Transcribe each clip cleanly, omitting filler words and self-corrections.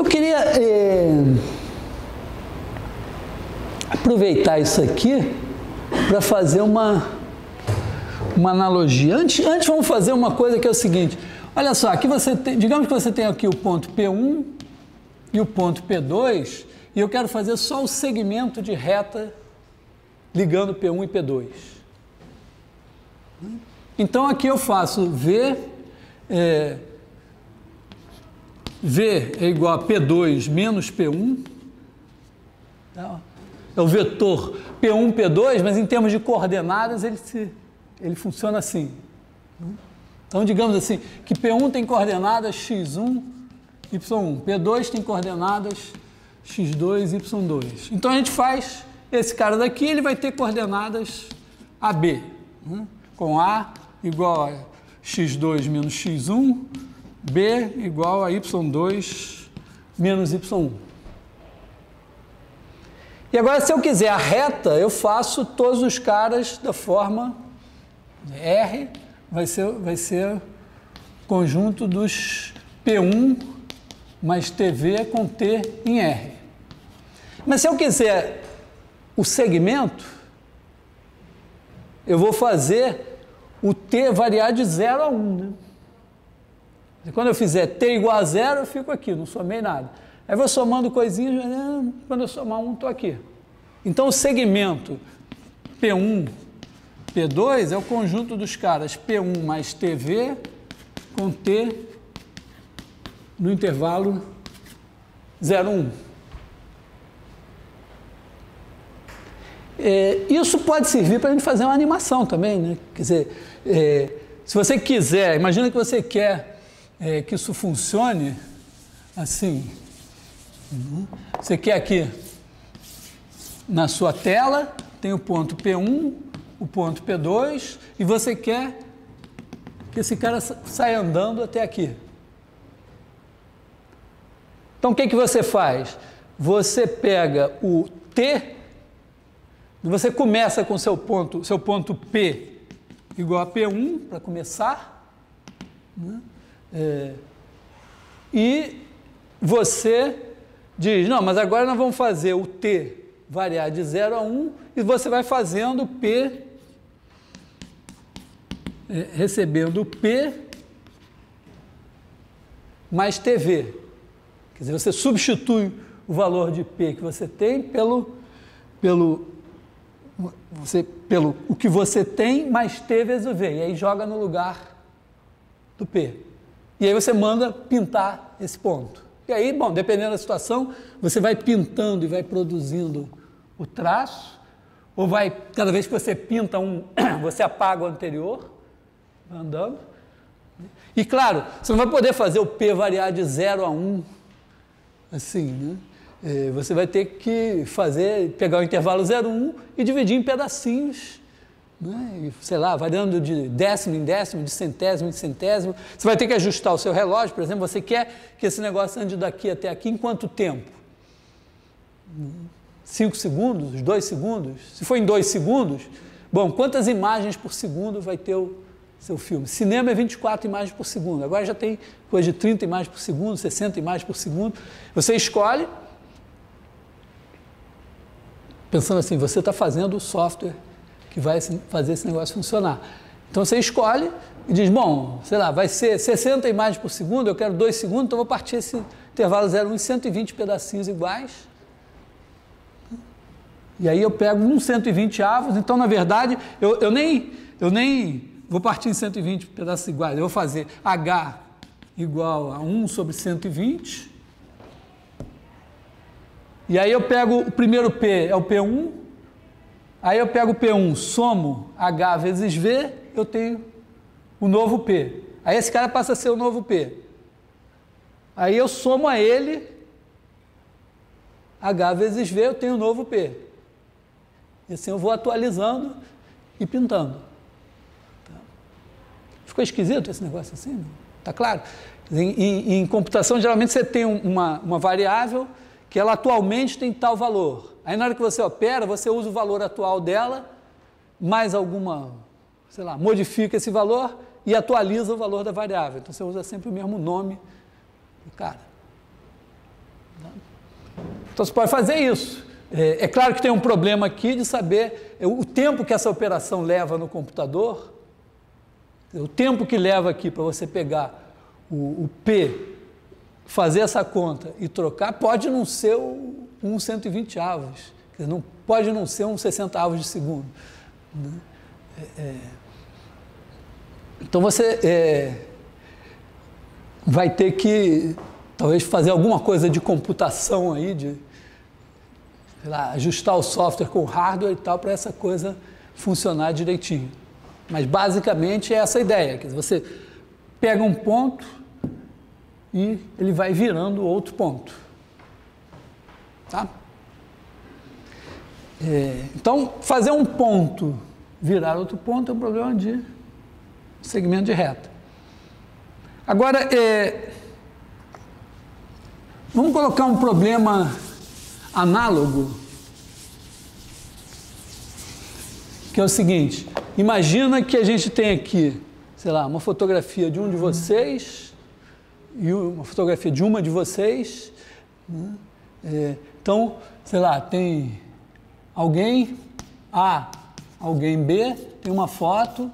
Eu queria aproveitar isso aqui para fazer uma analogia. Antes vamos fazer uma coisa que é o seguinte. Olha só, aqui você tem, digamos que você tem aqui o ponto P1 e o ponto P2, e eu quero fazer só o segmento de reta ligando P1 e P2. Então aqui eu faço V é igual a P2 menos P1, tá? É o vetor P1, P2, mas em termos de coordenadas ele funciona assim. Então, digamos assim, que P1 tem coordenadas x1, y1, P2 tem coordenadas x2, y2. Então, a gente faz esse cara daqui, ele vai ter coordenadas AB, com A igual a x2 menos x1, B igual a y2 menos y1. E agora, se eu quiser a reta, eu faço todos os caras da forma R, vai ser conjunto dos P1 mais TV com T em R. Mas se eu quiser o segmento, eu vou fazer o T variar de 0 a 1, né? E quando eu fizer T igual a 0, eu fico aqui, não somei nada. Aí vou somando coisinhas, quando eu somar 1, estou aqui. Então o segmento P1, P2 é o conjunto dos caras P1 mais TV com T no intervalo 0, 1. Isso pode servir para a gente fazer uma animação também, né? Quer dizer, se você quiser, imagina que você quer que isso funcione assim. Você quer aqui na sua tela, tem o ponto P1, o ponto P2, e você quer que esse cara saia andando até aqui. Então, o que você faz? Você pega o T, você começa com seu ponto P igual a P1, para começar, né? E você diz, não, mas agora nós vamos fazer o T variar de 0 a 1, e você vai fazendo P, recebendo P mais TV. Quer dizer, você substitui o valor de P que você tem pelo o que você tem mais T vezes o V, e aí joga no lugar do P. E aí você manda pintar esse ponto. E aí, bom, dependendo da situação, você vai pintando e vai produzindo o traço, ou vai, cada vez que você pinta você apaga o anterior, vai andando. E claro, você não vai poder fazer o P variar de 0 a 1, assim, né? Você vai ter que pegar o intervalo 0, 1 e dividir em pedacinhos, né? E, sei lá, variando de décimo em décimo, de centésimo em centésimo. Você vai ter que ajustar o seu relógio, por exemplo, você quer que esse negócio ande daqui até aqui em quanto tempo? 5 segundos, 2 segundos? Se for em 2 segundos, bom, quantas imagens por segundo vai ter o seu filme? Cinema é 24 imagens por segundo, agora já tem coisa de 30 imagens por segundo, 60 imagens por segundo. Você escolhe, pensando assim, você está fazendo o software que vai fazer esse negócio funcionar. Então você escolhe e diz, bom, sei lá, vai ser 60 imagens por segundo, eu quero 2 segundos, então eu vou partir esse intervalo 0, 1 em 120 pedacinhos iguais. E aí eu pego 1/120 avos, então na verdade eu nem vou partir em 120 pedaços iguais, eu vou fazer H igual a 1/120, e aí eu pego o primeiro P, é o P1, aí eu pego o P1, somo H vezes V, eu tenho o novo P. Aí esse cara passa a ser o novo P. Aí eu somo a ele H vezes V, eu tenho o novo P. E assim eu vou atualizando e pintando. Tá? Ficou esquisito esse negócio assim? Está claro? Em computação, geralmente você tem uma variável que ela atualmente tem tal valor. Aí na hora que você opera, você usa o valor atual dela, mais alguma, sei lá, modifica esse valor e atualiza o valor da variável. Então você usa sempre o mesmo nome do cara. Então você pode fazer isso. É claro que tem um problema aqui de saber o tempo que essa operação leva no computador, o tempo que leva aqui para você pegar o P, fazer essa conta e trocar, pode não ser um 120 avos, não pode não ser um 60 avos de segundo. Então você vai ter que talvez fazer alguma coisa de computação aí, de sei lá, ajustar o software com o hardware e tal, para essa coisa funcionar direitinho. Mas basicamente é essa a ideia, quer dizer, você pega um ponto e ele vai virando outro ponto. Tá? Então, fazer um ponto virar outro ponto é um problema de segmento de reta. Agora, vamos colocar um problema análogo, que é o seguinte: imagina que a gente tem aqui, sei lá, uma fotografia de um de vocês e uma fotografia de uma de vocês, né? Então, sei lá, tem alguém A, alguém B, tem uma foto,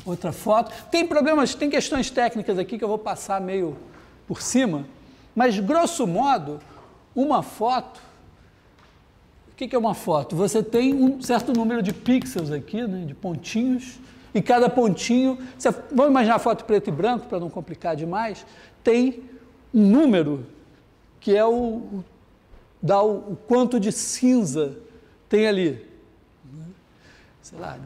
outra foto. Tem problemas, tem questões técnicas aqui que eu vou passar meio por cima, mas grosso modo, uma foto. O que é uma foto? Você tem um certo número de pixels aqui, né, de pontinhos, e cada pontinho, vamos imaginar a foto preto e branco, para não complicar demais, tem um número que é dá o quanto de cinza tem ali. Sei lá,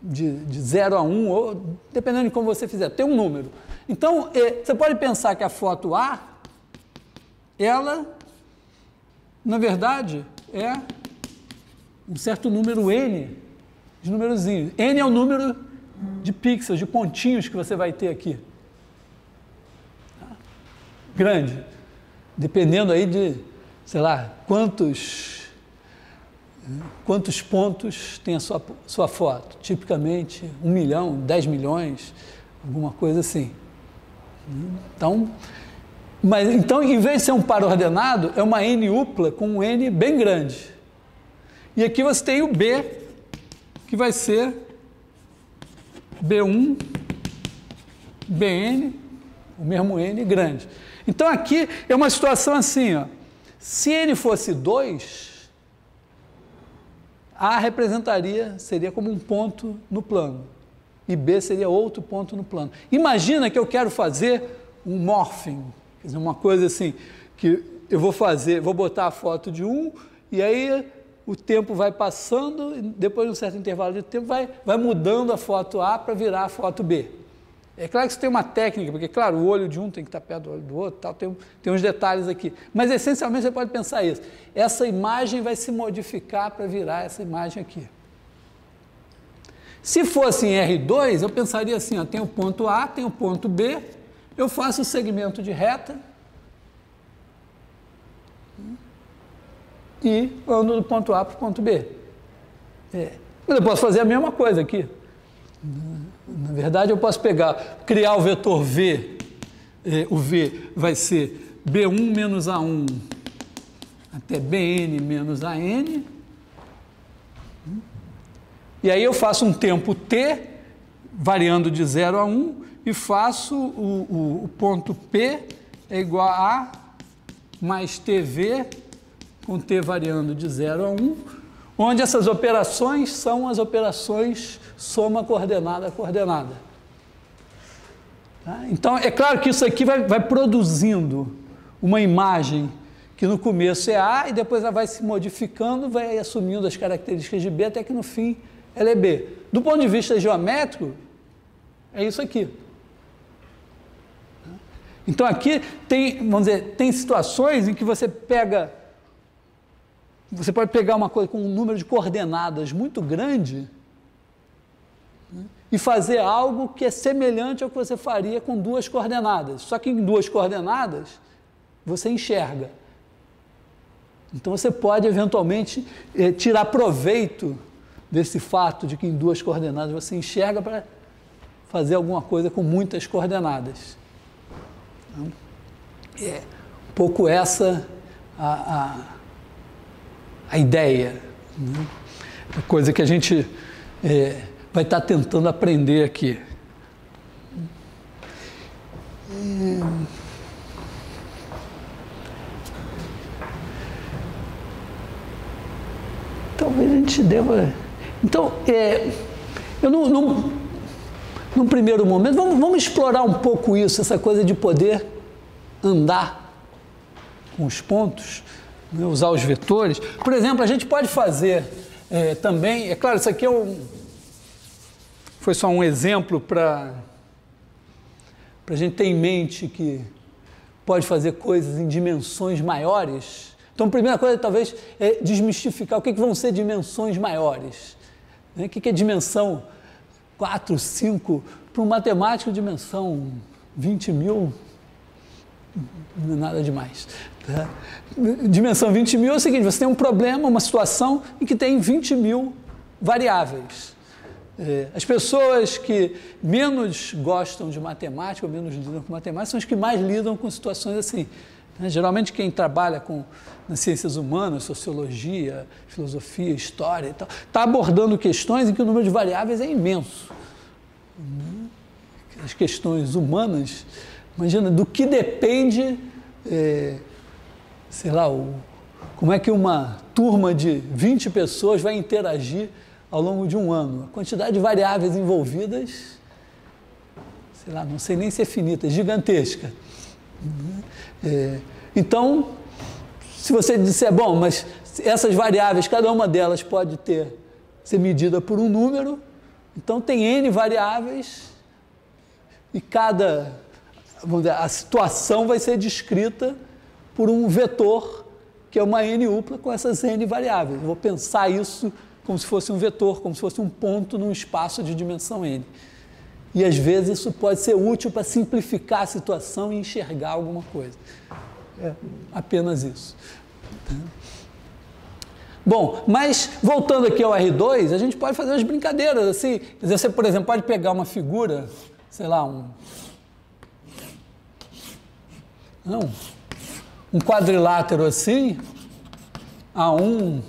de 0 a 1, ou dependendo de como você fizer, tem um número. Então, você pode pensar que a foto A, ela, na verdade, é um certo número N de numerozinhos. N é o número de pixels, de pontinhos que você vai ter aqui. Grande. Dependendo aí de, sei lá, quantos pontos tem a sua foto. Tipicamente, 1 milhão, 10 milhões, alguma coisa assim. Então, em vez de ser um par ordenado, é uma N upla com um N bem grande. E aqui você tem o B, que vai ser B1, Bn, o mesmo N grande. Então aqui é uma situação assim, ó. Se N fosse 2, A seria como um ponto no plano, e B seria outro ponto no plano. Imagina que eu quero fazer um morphing, quer dizer, uma coisa assim, que eu vou botar a foto de um, e aí o tempo vai passando, e depois de um certo intervalo de tempo vai mudando a foto A para virar a foto B. É claro que isso tem uma técnica, porque, claro, o olho de um tem que estar perto do olho do outro, tal, tem uns detalhes aqui. Mas, essencialmente, você pode pensar isso. Essa imagem vai se modificar para virar essa imagem aqui. Se fosse em R2, eu pensaria assim, ó, tem o ponto A, tem o ponto B, eu faço o segmento de reta e ando do ponto A para o ponto B. Mas eu posso fazer a mesma coisa aqui. Na verdade, eu posso criar o vetor V, o V vai ser B1 menos A1 até Bn menos An, e aí eu faço um tempo T, variando de 0 a 1, e faço o ponto P é igual a mais TV, com T variando de 0 a 1, onde essas operações são as operações soma coordenada a coordenada. Tá? Então, é claro que isso aqui vai produzindo uma imagem que no começo é A e depois ela vai se modificando, vai assumindo as características de B até que no fim ela é B. Do ponto de vista geométrico, é isso aqui. Então aqui tem situações em que você pode pegar uma coisa com um número de coordenadas muito grande, né, e fazer algo que é semelhante ao que você faria com 2 coordenadas. Só que em 2 coordenadas você enxerga. Então você pode eventualmente tirar proveito desse fato de que em 2 coordenadas você enxerga para fazer alguma coisa com muitas coordenadas. Então, é um pouco essa a ideia, né? A coisa que a gente vai estar tentando aprender aqui. Talvez a gente deva... Então, eu num primeiro momento, vamos explorar um pouco isso, essa coisa de poder andar com os pontos, né, usar os vetores. Por exemplo, a gente pode fazer também, é claro, isso aqui foi só um exemplo para a gente ter em mente que pode fazer coisas em dimensões maiores. Então, a primeira coisa, talvez, é desmistificar o que vão ser dimensões maiores. Né? O que é dimensão 4, 5? Para um matemático, dimensão 20 mil, não é nada demais. Tá? Dimensão 20 mil é o seguinte, você tem um problema, uma situação em que tem 20 mil variáveis. As pessoas que menos gostam de matemática, ou menos lidam com matemática, são as que mais lidam com situações assim. Geralmente quem trabalha nas ciências humanas, sociologia, filosofia, história e tal, está abordando questões em que o número de variáveis é imenso. As questões humanas, imagina, do que depende, sei lá, como é que uma turma de 20 pessoas vai interagir ao longo de um ano. A quantidade de variáveis envolvidas, sei lá, não sei nem se é finita, é gigantesca. Então, se você disser, bom, mas essas variáveis, cada uma delas pode ser medida por um número, então tem N variáveis e vamos dizer, a situação vai ser descrita por um vetor, que é uma N-upla com essas N variáveis. Eu vou pensar isso como se fosse um vetor, como se fosse um ponto num espaço de dimensão N. E às vezes isso pode ser útil para simplificar a situação e enxergar alguma coisa. É apenas isso. Bom, mas voltando aqui ao R2, a gente pode fazer umas brincadeiras assim. Quer dizer, você, por exemplo, pode pegar uma figura, sei lá, um quadrilátero assim, A1,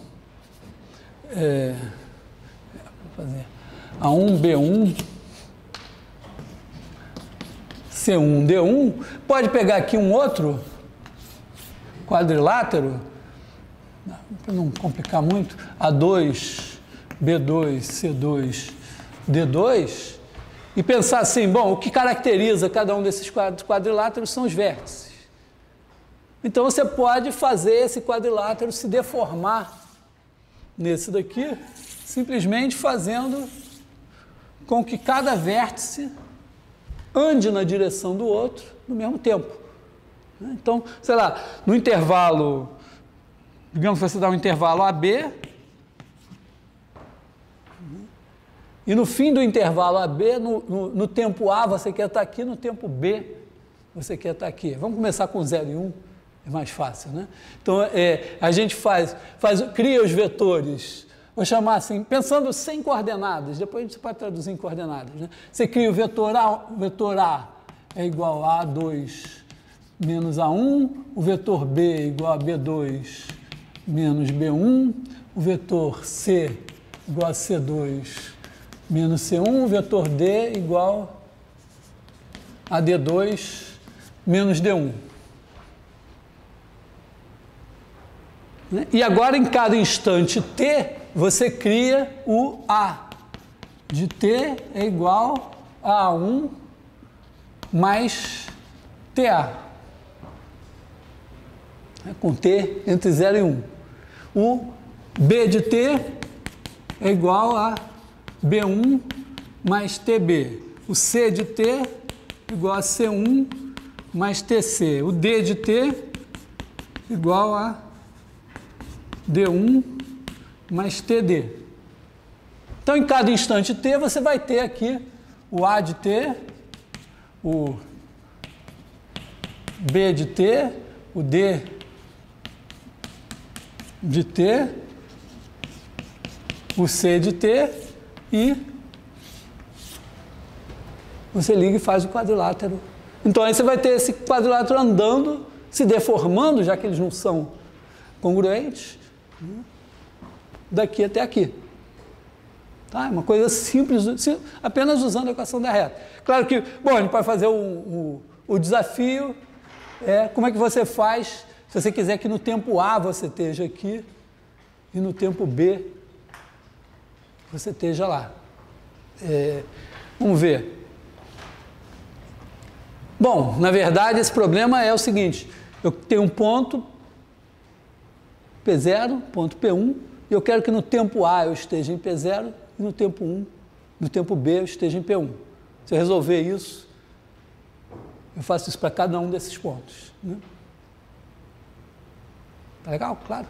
A1, B1, C1, D1, pode pegar aqui um outro quadrilátero, para não complicar muito, A2, B2, C2, D2, e pensar assim, bom, o que caracteriza cada um desses quadriláteros são os vértices. Então você pode fazer esse quadrilátero se deformar nesse daqui, simplesmente fazendo com que cada vértice ande na direção do outro no mesmo tempo. Então, sei lá, no intervalo, digamos que você dá um intervalo AB, e no fim do intervalo AB, no tempo A você quer estar aqui, no tempo B você quer estar aqui. Vamos começar com 0 e 1, é mais fácil, né? Então, a gente cria os vetores, vou chamar assim, pensando sem coordenadas, depois você pode traduzir em coordenadas, né? Você cria o vetor A é igual a A2 menos A1, o vetor B é igual a B2 menos B1, o vetor C igual a C2 menos C1, o vetor D igual a D2 menos D1. E agora, em cada instante t, você cria o A de t é igual a A1 mais TA. Com t entre 0 e 1. O B de t é igual a B1 mais TB. O C de t é igual a C1 mais TC. O D de t é igual a D1 mais TD. Então, em cada instante t, você vai ter aqui o A de t, o B de t, o D de t, o C de t, e você liga e faz o quadrilátero. Então, aí você vai ter esse quadrilátero andando, se deformando, já que eles não são congruentes, né, daqui até aqui. Tá? É uma coisa simples, apenas usando a equação da reta. Claro que, bom, a gente pode fazer o desafio, como é que você faz, se você quiser que no tempo A você esteja aqui, e no tempo B você esteja lá. Vamos ver. Bom, na verdade esse problema é o seguinte, eu tenho um ponto P0, ponto P1, e eu quero que no tempo A eu esteja em P0 e no tempo B eu esteja em P1. Se eu resolver isso, eu faço isso para cada um desses pontos. Né? Tá legal? Claro.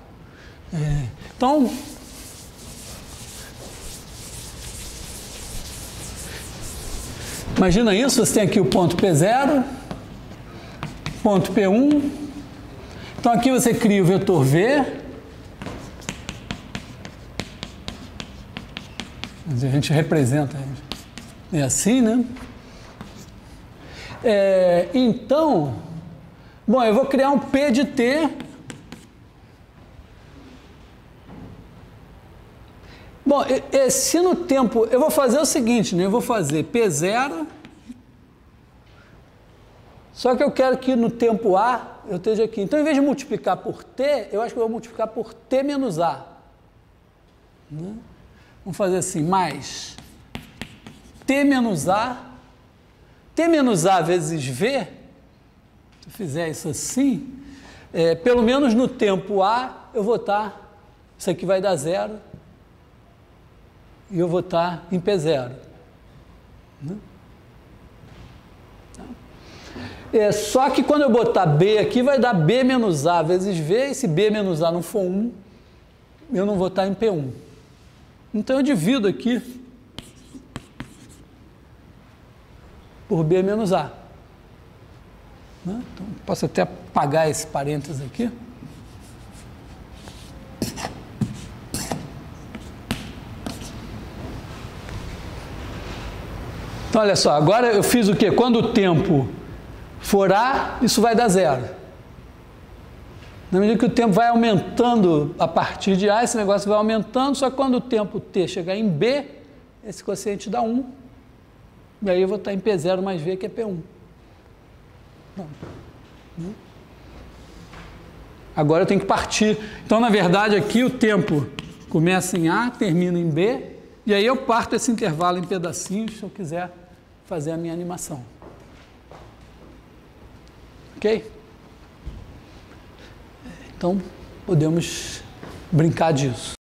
Então, imagina isso, você tem aqui o ponto P0, ponto P1, então aqui você cria o vetor V, a gente representa, é assim, né? Então, bom, eu vou criar um P de T. Bom, se no tempo, eu vou fazer o seguinte, né? Eu vou fazer P0, só que eu quero que no tempo A eu esteja aqui. Então, em vez de multiplicar por T, eu acho que eu vou multiplicar por T menos A. Né? Vamos fazer assim, mais T menos A vezes V, se eu fizer isso assim, pelo menos no tempo A eu vou estar, isso aqui vai dar 0, e eu vou estar em P0. Né? Só que quando eu botar B aqui, vai dar B menos A vezes V, e se B menos A não for 1, eu não vou estar em P1. Então eu divido aqui por B menos A. Né? Então, posso até apagar esse parênteses aqui. Então, olha só, agora eu fiz o quê? Quando o tempo for A, isso vai dar 0. Na medida que o tempo vai aumentando a partir de A, esse negócio vai aumentando, só que quando o tempo T chegar em B, esse quociente dá 1. E aí eu vou estar em P0 mais V, que é P1. Agora eu tenho que partir. Então, na verdade, aqui o tempo começa em A, termina em B, e aí eu parto esse intervalo em pedacinhos, se eu quiser fazer a minha animação. Ok? Então, podemos brincar disso.